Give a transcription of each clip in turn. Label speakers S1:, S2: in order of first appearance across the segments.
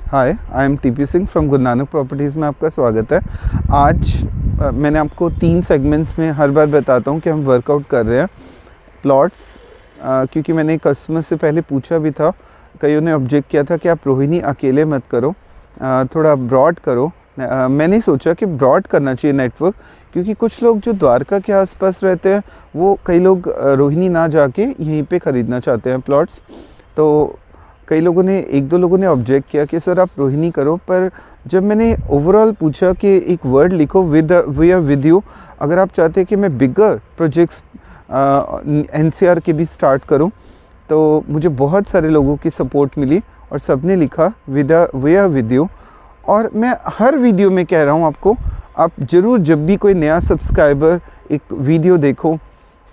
S1: Hi, I am TP Singh from Guru Nanak properties में आपका स्वागत है। आज मैंने आपको 3 सेगमेंट्स में हर बार बताता हूँ कि हम वर्कआउट कर रहे हैं प्लॉट्स, क्योंकि मैंने कस्टमर से पहले पूछा भी था, कईयों ने ऑब्जेक्ट किया था कि आप रोहिणी अकेले मत करो, थोड़ा ब्रॉड करो। मैंने सोचा कि ब्रॉड करना चाहिए नेटवर्क, क्योंकि कुछ लोग जो द्वारका के आसपास रहते हैं वो कई लोग रोहिणी ना जाके यहीं पे ख़रीदना चाहते हैं प्लॉट्स। तो कई लोगों ने, 1-2 लोगों ने ऑब्जेक्ट किया कि सर आप रोहिणी करो, पर जब मैंने ओवरऑल पूछा कि एक वर्ड लिखो वी आर विद यू, अगर आप चाहते हैं कि मैं बिगर प्रोजेक्ट्स एनसीआर के भी स्टार्ट करूं, तो मुझे बहुत सारे लोगों की सपोर्ट मिली और सबने लिखा वी आर विद यू। और मैं हर वीडियो में कह रहा हूं आपको, आप ज़रूर जब भी कोई नया सब्सक्राइबर एक वीडियो देखो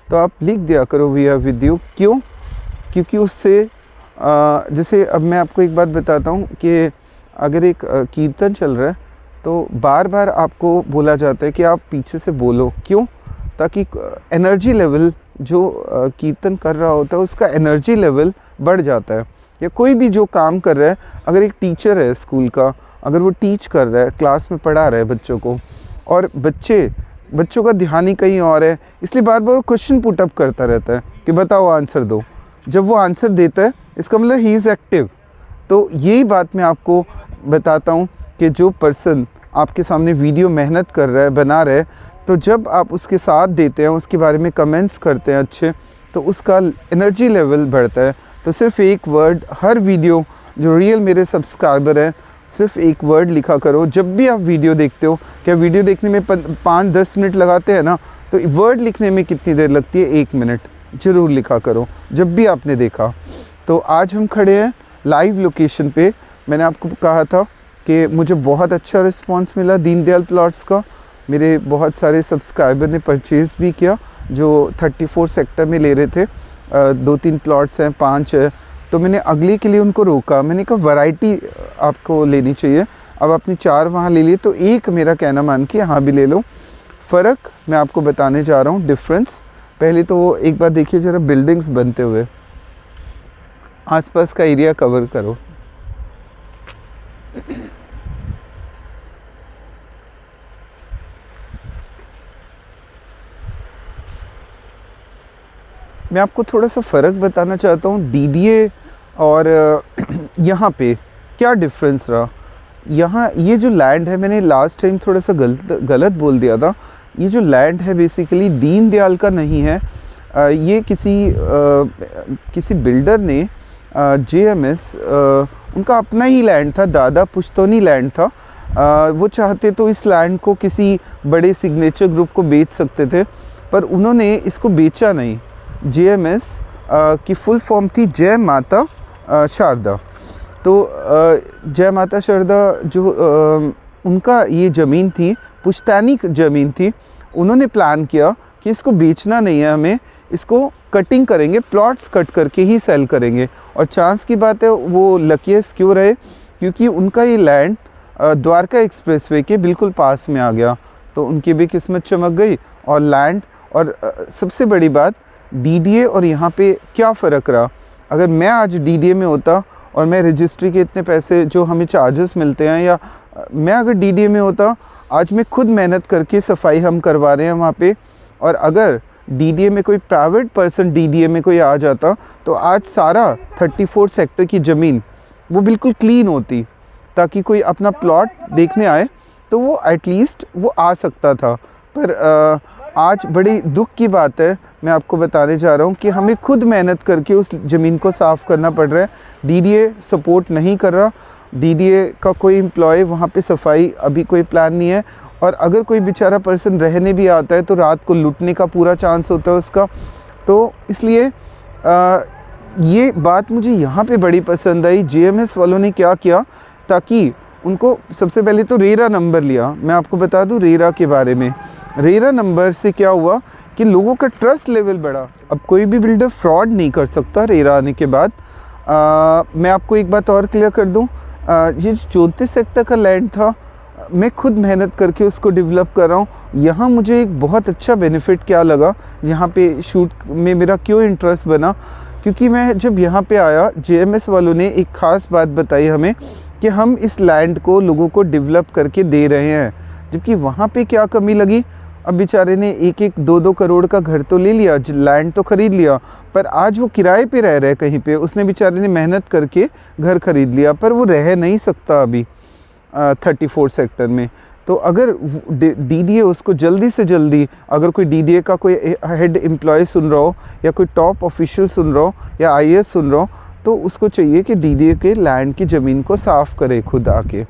S1: तो आप लिख दिया करो वी आर विद यू। क्यों? क्योंकि उससे जैसे अब मैं आपको एक बात बताता हूँ कि अगर एक कीर्तन चल रहा है तो बार बार आपको बोला जाता है कि आप पीछे से बोलो। क्यों? ताकि एनर्जी लेवल जो कीर्तन कर रहा होता है उसका एनर्जी लेवल बढ़ जाता है। या कोई भी जो काम कर रहा है, अगर एक टीचर है स्कूल का, अगर वो टीच कर रहा है, क्लास में पढ़ा रहा है बच्चों को, और बच्चों का ध्यान ही कहीं और है, इसलिए बार बार क्वेश्चन पुटअप करता रहता है कि बताओ आंसर दो। जब वो आंसर देता है इसका मतलब ही इज़ एक्टिव। तो यही बात मैं आपको बताता हूँ कि जो पर्सन आपके सामने वीडियो मेहनत कर रहा है, बना रहा है, तो जब आप उसके साथ देते हैं, उसके बारे में कमेंट्स करते हैं अच्छे, तो उसका एनर्जी लेवल बढ़ता है। तो सिर्फ एक वर्ड हर वीडियो, जो रियल मेरे सब्सक्राइबर हैं, सिर्फ एक वर्ड लिखा करो जब भी आप वीडियो देखते हो। क्या वीडियो देखने में 5-10 मिनट लगाते हैं ना, तो वर्ड लिखने में कितनी देर लगती है? 1 मिनट। ज़रूर लिखा करो जब भी आपने देखा। तो आज हम खड़े हैं लाइव लोकेशन पे। मैंने आपको कहा था कि मुझे बहुत अच्छा रिस्पांस मिला दीनदयाल प्लॉट्स का। मेरे बहुत सारे सब्सक्राइबर ने परचेज़ भी किया जो 34 सेक्टर में ले रहे थे। 2-3 प्लॉट्स हैं, 5 है, तो मैंने अगले के लिए उनको रोका। मैंने कहा वैरायटी आपको लेनी चाहिए। अब आपने 4 वहाँ ले लिए तो एक मेरा कहना मान के यहाँ भी ले लो। फ़र्क मैं आपको बताने जा रहा हूँ, डिफरेंस। पहले तो एक बार देखिए ज़रा बिल्डिंग्स बनते हुए, आसपास का एरिया कवर करो। मैं आपको थोड़ा सा फ़र्क बताना चाहता हूँ डीडीए और यहाँ पे क्या डिफरेंस रहा। यहाँ ये जो लैंड है, मैंने लास्ट टाइम थोड़ा सा गलत बोल दिया था। ये जो लैंड है बेसिकली दीनदयाल का नहीं है। ये किसी बिल्डर ने जेएमएस, उनका अपना ही लैंड था, दादा पुश्तौनी लैंड था। वो चाहते तो इस लैंड को किसी बड़े सिग्नेचर ग्रुप को बेच सकते थे, पर उन्होंने इसको बेचा नहीं। जेएमएस की फुल फॉर्म थी जय माता शारदा। तो जय माता शारदा जो उनका ये ज़मीन थी, पुश्तैनी ज़मीन थी। उन्होंने प्लान किया कि इसको बेचना नहीं है हमें, इसको कटिंग करेंगे, प्लॉट्स कट करके ही सेल करेंगे। और चांस की बात है वो लकीएस्ट क्यों रहे, क्योंकि उनका ये लैंड द्वारका एक्सप्रेसवे के बिल्कुल पास में आ गया। तो उनकी भी किस्मत चमक गई और लैंड। और सबसे बड़ी बात, डीडीए और यहाँ पे क्या फ़र्क रहा। अगर मैं आज डीडीए में होता और मैं रजिस्ट्री के इतने पैसे जो हमें चार्जेस मिलते हैं, या मैं अगर डीडीए में होता, आज मैं खुद मेहनत करके सफाई हम करवा रहे हैं वहाँ पे, और अगर डीडीए में कोई प्राइवेट पर्सन डीडीए में कोई आ जाता तो आज सारा 34 सेक्टर की ज़मीन वो बिल्कुल क्लीन होती, ताकि कोई अपना प्लॉट देखने आए तो वो एटलीस्ट वो आ सकता था। पर आज बड़ी दुख की बात है, मैं आपको बताने जा रहा हूँ कि हमें खुद मेहनत करके उस ज़मीन को साफ़ करना पड़ रहा है। डीडीए सपोर्ट नहीं कर रहा। डीडीए का कोई एम्प्लॉय वहाँ पे सफाई अभी कोई प्लान नहीं है। और अगर कोई बेचारा पर्सन रहने भी आता है तो रात को लूटने का पूरा चांस होता है उसका। तो इसलिए ये बात मुझे यहाँ पे बड़ी पसंद आई। जेएमएस वालों ने क्या किया, ताकि उनको सबसे पहले तो रेरा नंबर लिया। मैं आपको बता दूँ रेरा के बारे में। रेरा नंबर से क्या हुआ कि लोगों का ट्रस्ट लेवल बढ़ा। अब कोई भी बिल्डर फ्रॉड नहीं कर सकता रेरा आने के बाद। मैं आपको एक बात और क्लियर कर दूँ, ये 34 सेक्टर का लैंड था, मैं खुद मेहनत करके उसको डेवलप कर रहा हूँ। यहाँ मुझे एक बहुत अच्छा बेनिफिट क्या लगा, यहाँ पे शूट में मेरा क्यों इंटरेस्ट बना, क्योंकि मैं जब यहाँ पे आया, जेएमएस वालों ने एक ख़ास बात बताई हमें कि हम इस लैंड को लोगों को डेवलप करके दे रहे हैं, जबकि वहाँ पे क्या कमी लगी। अब बेचारे ने 1-1, 2-2 करोड़ का घर तो ले लिया, लैंड तो ख़रीद लिया, पर आज वो किराए पे रह रहा है कहीं पे। उसने बेचारे ने मेहनत करके घर ख़रीद लिया, पर वो रह नहीं सकता अभी 34 सेक्टर में। तो अगर डीडीए उसको जल्दी से जल्दी, अगर कोई डीडीए का कोई हेड एम्प्लॉय सुन रहा हो या कोई टॉप ऑफिशियल सुन रहा हो या आईएएस सुन रहा हो, तो उसको चाहिए कि डीडीए के लैंड की ज़मीन को साफ़ करे, खुद आके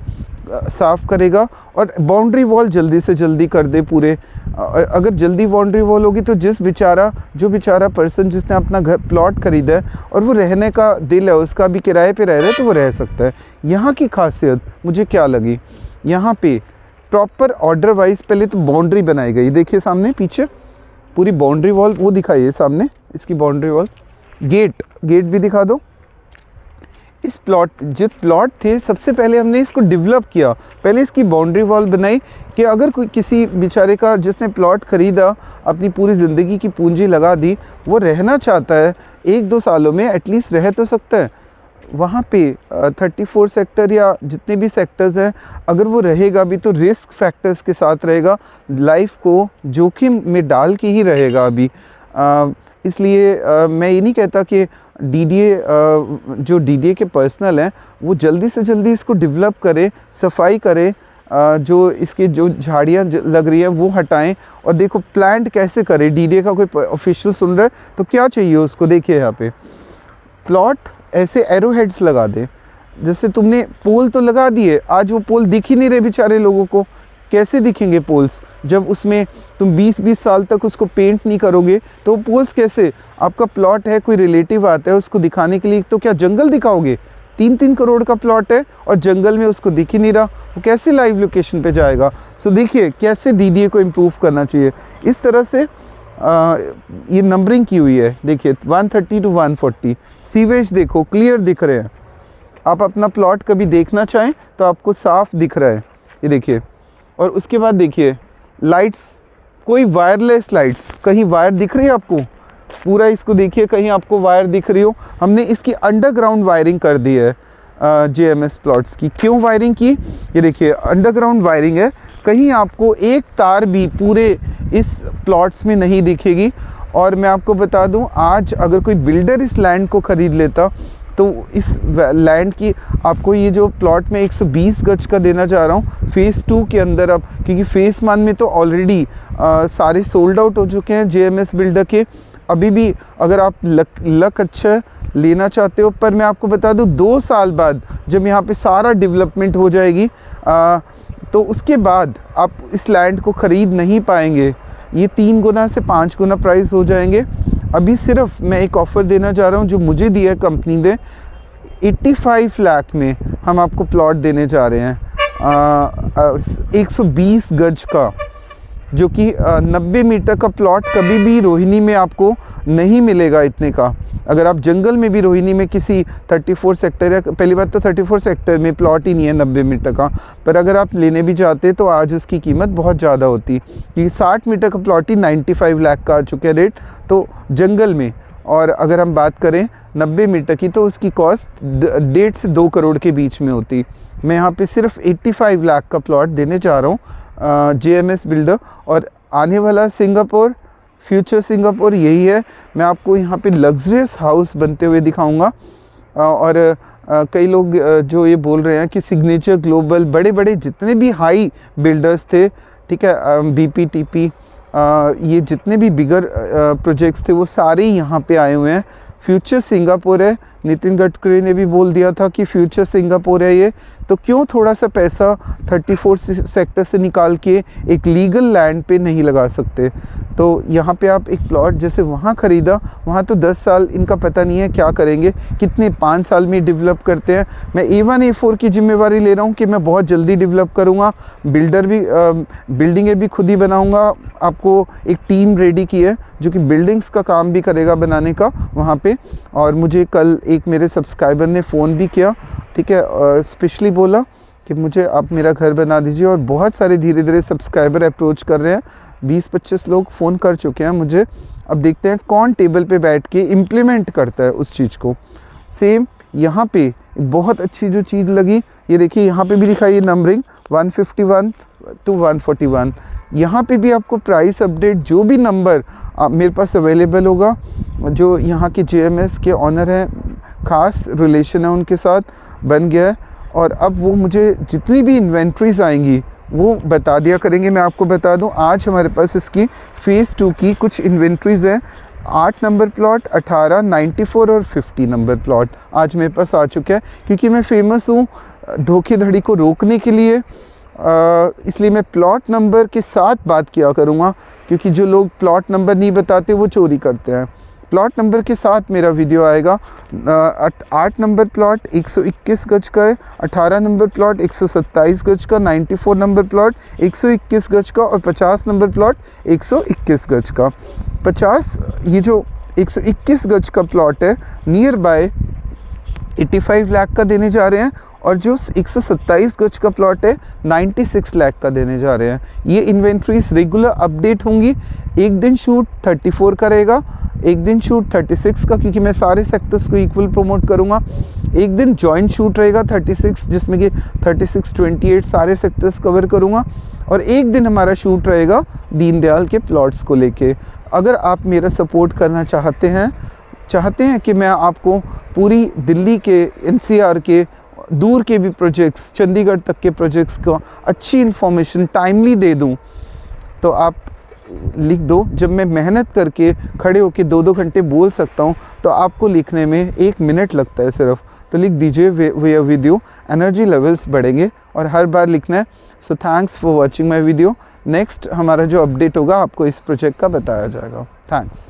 S1: साफ़ करेगा और बाउंड्री वॉल जल्दी से जल्दी कर दे पूरे। अगर जल्दी बाउंड्री वॉल होगी तो जो बेचारा पर्सन जिसने अपना घर प्लॉट ख़रीदा है और वो रहने का दिल है उसका, भी किराए पे रह रहा है, तो वो रह सकता है। यहाँ की खासियत मुझे क्या लगी, यहाँ पे प्रॉपर ऑर्डर वाइज पहले तो बाउंड्री बनाई गई। देखिए सामने पीछे पूरी बाउंड्री वॉल वो दिखाइए, सामने इसकी बाउंड्री वॉल, गेट भी दिखा दो। इस जो प्लॉट थे, सबसे पहले हमने इसको डेवलप किया, पहले इसकी बाउंड्री वॉल बनाई कि अगर कोई किसी बेचारे का जिसने प्लॉट ख़रीदा, अपनी पूरी ज़िंदगी की पूंजी लगा दी, वो रहना चाहता है 1-2 सालों में एटलीस्ट रह तो सकता है वहाँ पे। 34 सेक्टर या जितने भी सेक्टर्स हैं, अगर वो रहेगा भी तो रिस्क फैक्टर्स के साथ रहेगा, लाइफ को जोखिम में डाल के ही रहेगा अभी। इसलिए मैं ये नहीं कहता कि डीडीए जो डीडीए के पर्सनल हैं वो जल्दी से जल्दी इसको डेवलप करे, सफाई करे, जो इसके जो झाड़ियाँ लग रही हैं वो हटाएं, और देखो प्लांट कैसे करे। डीडीए का कोई ऑफिशियल सुन रहा है तो क्या चाहिए उसको, देखिए यहाँ पे प्लॉट ऐसे एरो हेड्स लगा दे। जैसे तुमने पोल तो लगा दिए, आज वो पोल दिख ही नहीं रहे बेचारे लोगों को। कैसे दिखेंगे पोल्स जब उसमें तुम 20-20 साल तक उसको पेंट नहीं करोगे, तो वो पोल्स कैसे। आपका प्लॉट है, कोई रिलेटिव आता है उसको दिखाने के लिए, तो क्या जंगल दिखाओगे। 3-3 करोड़ का प्लॉट है और जंगल में उसको दिख ही नहीं रहा, वो कैसे लाइव लोकेशन पे जाएगा। सो देखिए कैसे डीडीए को इम्प्रूव करना चाहिए। इस तरह से ये नंबरिंग की हुई है, देखिए 130 to 140। सीवेज देखो क्लियर दिख रहे हैं। आप अपना प्लॉट कभी देखना चाहें तो आपको साफ दिख रहा है, ये देखिए। और उसके बाद देखिए लाइट्स, कोई वायरलेस लाइट्स, कहीं वायर दिख रही है आपको, पूरा इसको देखिए कहीं आपको वायर दिख रही हो। हमने इसकी अंडरग्राउंड वायरिंग कर दी है जेएमएस प्लॉट्स की। क्यों वायरिंग की, ये देखिए अंडरग्राउंड वायरिंग है, कहीं आपको एक तार भी पूरे इस प्लॉट्स में नहीं दिखेगी। और मैं आपको बता दूं, आज अगर कोई बिल्डर इस लैंड को ख़रीद लेता तो इस लैंड की आपको ये जो प्लॉट में 120 गज का देना चाह रहा हूँ फ़ेज़ 2 के अंदर, अब क्योंकि फ़ेज़ 1 में तो ऑलरेडी सारे सोल्ड आउट हो चुके हैं जेएमएस बिल्डर के। अभी भी अगर आप लक अच्छा लेना चाहते हो, पर मैं आपको बता दूं 2 साल बाद जब यहाँ पे सारा डेवलपमेंट हो जाएगी तो उसके बाद आप इस लैंड को ख़रीद नहीं पाएंगे। ये 3 गुना से 5 गुना प्राइस हो जाएंगे। अभी सिर्फ मैं एक ऑफ़र देना चाह रहा हूँ जो मुझे दिया है कंपनी ने, 85 लाख में हम आपको प्लॉट देने जा रहे हैं 120 गज का, जो कि 90 मीटर का प्लॉट कभी भी रोहिणी में आपको नहीं मिलेगा इतने का। अगर आप जंगल में भी रोहिणी में किसी 34 सेक्टर या पहली बात तो 34 सेक्टर में प्लॉट ही नहीं है 90 मीटर का, पर अगर आप लेने भी जाते तो आज उसकी कीमत बहुत ज़्यादा होती, क्योंकि 60 मीटर का प्लॉट ही 95 लाख का आ चुका है रेट तो जंगल में। और अगर हम बात करें 90 मीटर की तो उसकी कॉस्ट 1.5 से 2 करोड़ के बीच में होती। मैं यहाँ पे सिर्फ 85 लाख का प्लॉट देने जा रहा हूँ जेएमएस बिल्डर। और आने वाला सिंगापुर, फ्यूचर सिंगापुर यही है। मैं आपको यहाँ पे लग्जरियस हाउस बनते हुए दिखाऊंगा। और कई लोग जो ये बोल रहे हैं कि सिग्नेचर ग्लोबल, बड़े बड़े जितने भी हाई बिल्डर्स थे, ठीक है, बीपीटीपी, ये जितने भी बिगर प्रोजेक्ट्स थे वो सारे यहाँ पे आए हुए हैं। फ्यूचर सिंगापुर है, नितिन गडकरी ने भी बोल दिया था कि फ्यूचर सिंगापुर है ये, तो क्यों थोड़ा सा पैसा 34 सेक्टर से निकाल के एक लीगल लैंड पे नहीं लगा सकते। तो यहाँ पे आप एक प्लॉट जैसे वहाँ ख़रीदा, वहाँ तो 10 साल इनका पता नहीं है क्या करेंगे, कितने 5 साल में डेवलप करते हैं। मैं A1 A4 की जिम्मेवारी ले रहा हूँ कि मैं बहुत जल्दी डेवलप करूँगा, बिल्डिंगें भी खुद ही बनाऊँगा। आपको एक टीम रेडी की है जो कि बिल्डिंग्स का काम भी करेगा बनाने का वहाँ पे। और मुझे कल एक मेरे सब्सक्राइबर ने फ़ोन भी किया, ठीक है, स्पेशली बोला कि मुझे आप मेरा घर बना दीजिए। और बहुत सारे धीरे धीरे सब्सक्राइबर अप्रोच कर रहे हैं, 20-25 लोग फ़ोन कर चुके हैं मुझे। अब देखते हैं कौन टेबल पे बैठ के इम्प्लीमेंट करता है उस चीज़ को। सेम यहाँ पे बहुत अच्छी जो चीज़ लगी, ये देखिए यहाँ पे भी दिखाई है नंबरिंग 151 to 141। यहाँ पे भी आपको प्राइस अपडेट जो भी नंबर मेरे पास अवेलेबल होगा, जो यहाँ के JMS के ऑनर हैं, ख़ास रिलेशन है उनके साथ बन गया है, और अब वो मुझे जितनी भी इन्वेंट्रीज़ आएंगी वो बता दिया करेंगे। मैं आपको बता दूं, आज हमारे पास इसकी फ़ेज़ 2 की कुछ इन्वेंट्रीज़ हैं। 8 नंबर प्लॉट, 18, 94 और 50 नंबर प्लॉट आज मेरे पास आ चुका है। क्योंकि मैं फ़ेमस हूँ धोखेधड़ी को रोकने के लिए, इसलिए मैं प्लॉट नंबर के साथ बात किया करूँगा, क्योंकि जो लोग प्लॉट नंबर नहीं बताते वो चोरी करते हैं। प्लॉट नंबर के साथ मेरा वीडियो आएगा। 8 नंबर प्लॉट 121 गज का है, 18 नंबर प्लॉट 127 गज का, 94 नंबर प्लॉट 121 गज का और 50 नंबर प्लॉट 121 गज का। 50 ये जो 121 गज का प्लॉट है नियर बाय 85 लाख का देने जा रहे हैं, और जो 127 गज का प्लॉट है 96 लाख का देने जा रहे हैं। ये इन्वेंट्रीज रेगुलर अपडेट होंगी। एक दिन शूट 34 का रहेगा, एक दिन शूट 36 का, क्योंकि मैं सारे सेक्टर्स को इक्वल प्रमोट करूँगा। एक दिन जॉइंट शूट रहेगा 36, जिसमें कि 36, 28 सारे सेक्टर्स कवर करूँगा, और एक दिन हमारा शूट रहेगा दीनदयाल के प्लॉट्स को लेके। अगर आप मेरा सपोर्ट करना चाहते हैं कि मैं आपको पूरी दिल्ली के, NCR के, दूर के भी प्रोजेक्ट्स, चंडीगढ़ तक के प्रोजेक्ट्स को अच्छी इन्फॉर्मेशन टाइमली दे दूं, तो आप लिख दो। जब मैं मेहनत करके खड़े होकर 2-2 घंटे बोल सकता हूं, तो आपको लिखने में 1 मिनट लगता है सिर्फ। तो लिख दीजिए वीडियो, एनर्जी लेवल्स बढ़ेंगे, और हर बार लिखना है। So thanks for watching my video. Next हमारा जो अपडेट होगा आपको इस प्रोजेक्ट का बताया जाएगा। थैंक्स।